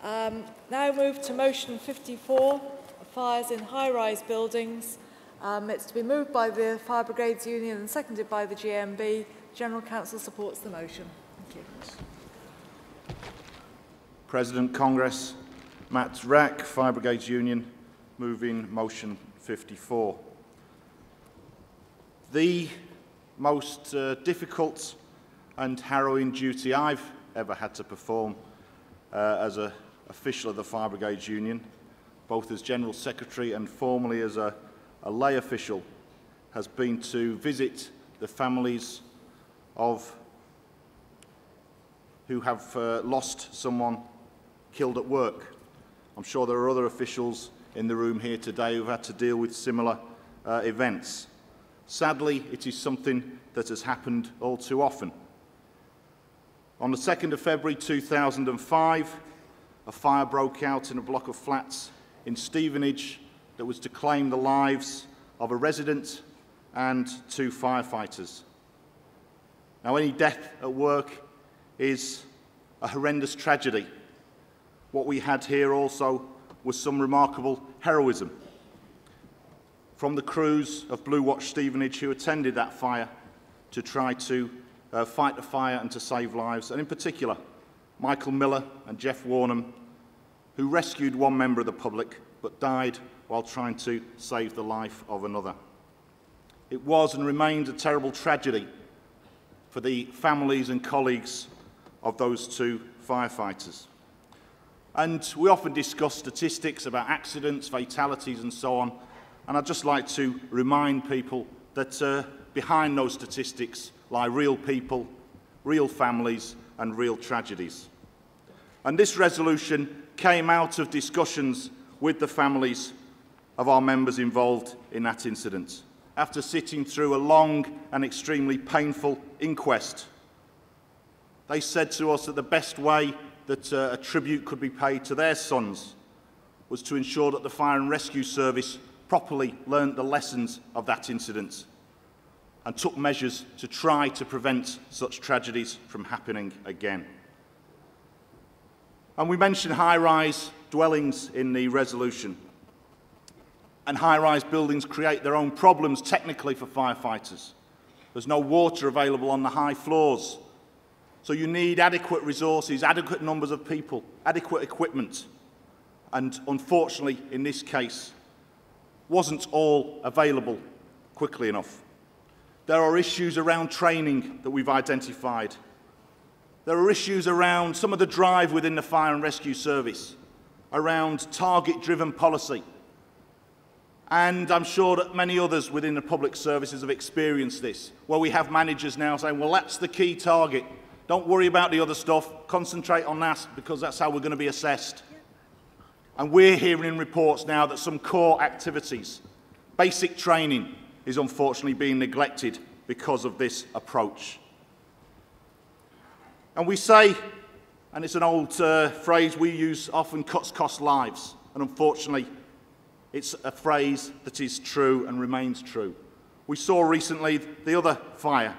Now move to motion 54, fires in high-rise buildings. It's to be moved by the Fire Brigades Union and seconded by the GMB. General Council supports the motion. Thank you. President, Congress, Matt Wrack, Fire Brigades Union, moving motion 54. The most difficult and harrowing duty I've ever had to perform as an official of the Fire Brigades Union, both as General Secretary and formerly as a lay official, has been to visit the families of who have lost someone killed at work. I'm sure there are other officials in the room here today who've had to deal with similar events. Sadly, it is something that has happened all too often. On the 2nd of February 2005, a fire broke out in a block of flats in Stevenage that was to claim the lives of a resident and 2 firefighters. Now, any death at work is a horrendous tragedy. What we had here also was some remarkable heroism from the crews of Blue Watch Stevenage who attended that fire to try to fight the fire and to save lives, and in particular, Michael Miller and Jeff Warnham, who rescued one member of the public but died while trying to save the life of another. It was and remains a terrible tragedy for the families and colleagues of those 2 firefighters. And we often discuss statistics about accidents, fatalities and so on, and I'd just like to remind people that behind those statistics lie real people, real families and real tragedies. And this resolution came out of discussions with the families of our members involved in that incident, after sitting through a long and extremely painful inquest. They said to us that the best way that a tribute could be paid to their sons was to ensure that the Fire and Rescue Service properly learnt the lessons of that incident and took measures to try to prevent such tragedies from happening again. And we mentioned high-rise dwellings in the resolution. And high-rise buildings create their own problems technically for firefighters. There's no water available on the high floors. So you need adequate resources, adequate numbers of people, adequate equipment. And unfortunately, in this case, wasn't all available quickly enough. There are issues around training that we've identified. There are issues around some of the drive within the Fire and Rescue Service, around target-driven policy. And I'm sure that many others within the public services have experienced this, where we have managers now saying, well, that's the key target. Don't worry about the other stuff. Concentrate on that because that's how we're going to be assessed. And we're hearing in reports now that some core activities, basic training, is unfortunately being neglected because of this approach. And we say, and it's an old phrase we use often, cuts cost lives. And unfortunately, it's a phrase that is true and remains true. We saw recently the other fire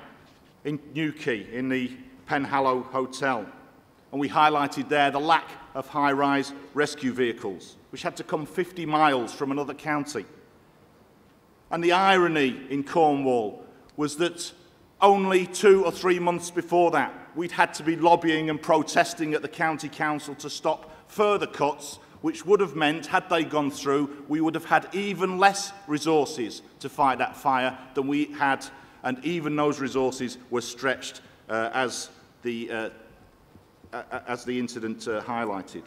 in Newquay, in the Penhallow Hotel. And we highlighted there the lack of high-rise rescue vehicles, which had to come 50 miles from another county. And the irony in Cornwall was that only 2 or 3 months before that, we'd had to be lobbying and protesting at the county council to stop further cuts, which would have meant, had they gone through, we would have had even less resources to fight that fire than we had, and even those resources were stretched as the incident highlighted.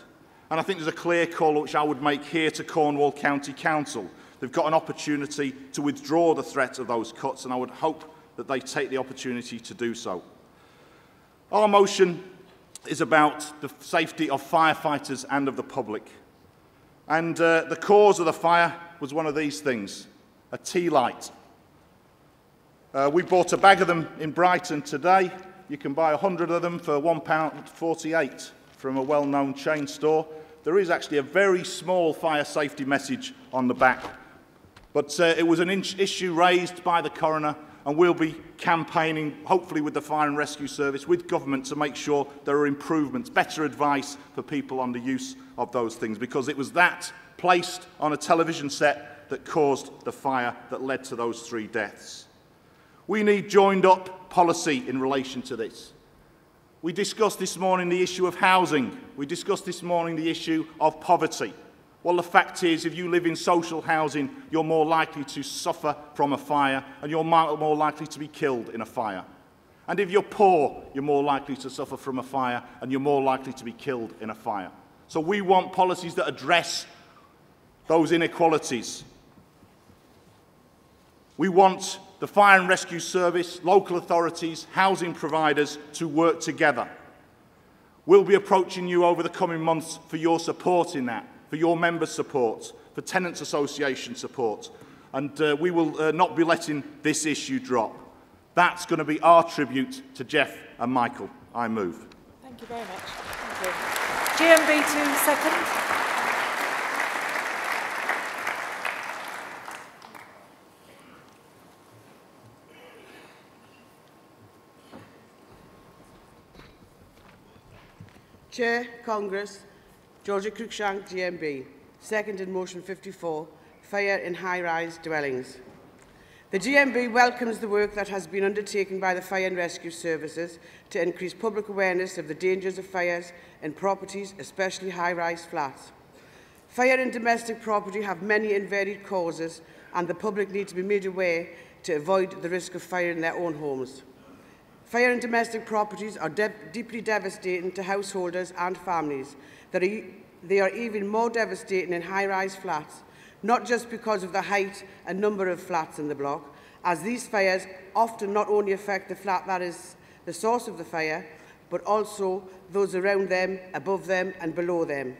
And I think there's a clear call which I would make here to Cornwall County Council. They've got an opportunity to withdraw the threat of those cuts, and I would hope that they take the opportunity to do so. Our motion is about the safety of firefighters and of the public. And the cause of the fire was one of these things, a tea light. We bought a bag of them in Brighton today. You can buy 100 of them for £1.48 from a well-known chain store. There is actually a very small fire safety message on the back. But it was an issue raised by the coroner, and we'll be campaigning, hopefully with the Fire and Rescue Service, with government, to make sure there are improvements, better advice for people on the use of those things, because it was that placed on a television set that caused the fire that led to those 3 deaths. We need joined-up policy in relation to this. We discussed this morning the issue of housing. We discussed this morning the issue of poverty. Well, the fact is, if you live in social housing, you're more likely to suffer from a fire, and you're more likely to be killed in a fire. And if you're poor, you're more likely to suffer from a fire, and you're more likely to be killed in a fire. So we want policies that address those inequalities. We want the Fire and Rescue Service, local authorities, housing providers to work together. We'll be approaching you over the coming months for your support in that, for your members' support, for Tenants Association support, and we will not be letting this issue drop. That's going to be our tribute to Jeff and Michael. I move. Thank you very much. Thank you. GMB 2, second. Chair, Congress, Georgia Cruikshank, GMB. Second in motion 54, fire in high-rise dwellings. The GMB welcomes the work that has been undertaken by the Fire and Rescue Services to increase public awareness of the dangers of fires in properties, especially high-rise flats. Fire in domestic property have many and varied causes, and the public need to be made aware to avoid the risk of fire in their own homes. Fire in domestic properties are deeply devastating to householders and families. They are even more devastating in high-rise flats, not just because of the height and number of flats in the block, as these fires often not only affect the flat that is the source of the fire, but also those around them, above them and below them.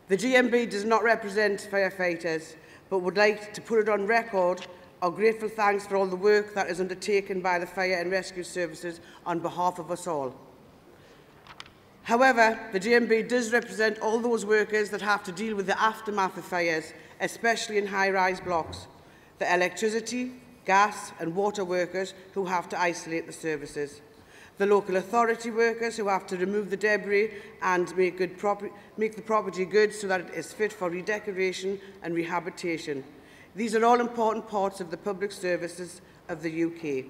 The GMB does not represent firefighters, but would like to put it on record our grateful thanks for all the work that is undertaken by the Fire and Rescue Services on behalf of us all. However, the GMB does represent all those workers that have to deal with the aftermath of fires, especially in high-rise blocks, the electricity, gas and water workers who have to isolate the services, the local authority workers who have to remove the debris and make the property good so that it is fit for redecoration and rehabilitation. These are all important parts of the public services of the UK.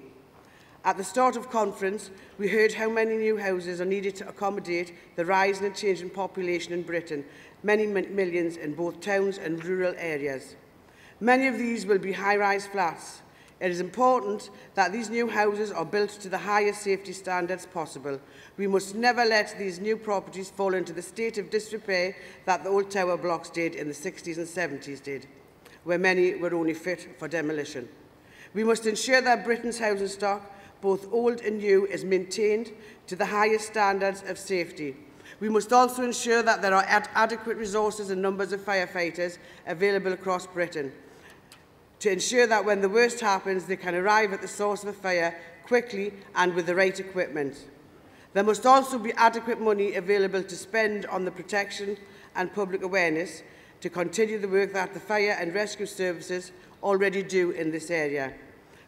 At the start of conference, we heard how many new houses are needed to accommodate the rising and changing population in Britain, many millions in both towns and rural areas. Many of these will be high-rise flats. It is important that these new houses are built to the highest safety standards possible. We must never let these new properties fall into the state of disrepair that the old tower blocks did in the 60s and 70s did, where many were only fit for demolition. We must ensure that Britain's housing stock, both old and new, is maintained to the highest standards of safety. We must also ensure that there are adequate resources and numbers of firefighters available across Britain to ensure that when the worst happens, they can arrive at the source of a fire quickly and with the right equipment. There must also be adequate money available to spend on the protection and public awareness to continue the work that the Fire and Rescue Services already do in this area.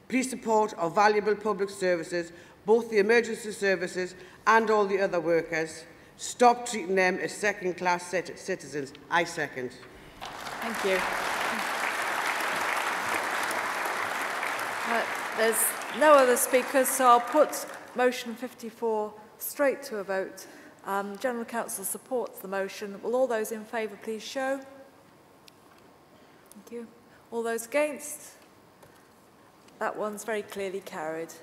Please support our valuable public services, both the emergency services and all the other workers. Stop treating them as second-class citizens. I second. Thank you. There's no other speakers, so I'll put motion 54 straight to a vote. General Counsel supports the motion. Will all those in favour please show? Thank you. All those against? That one's very clearly carried.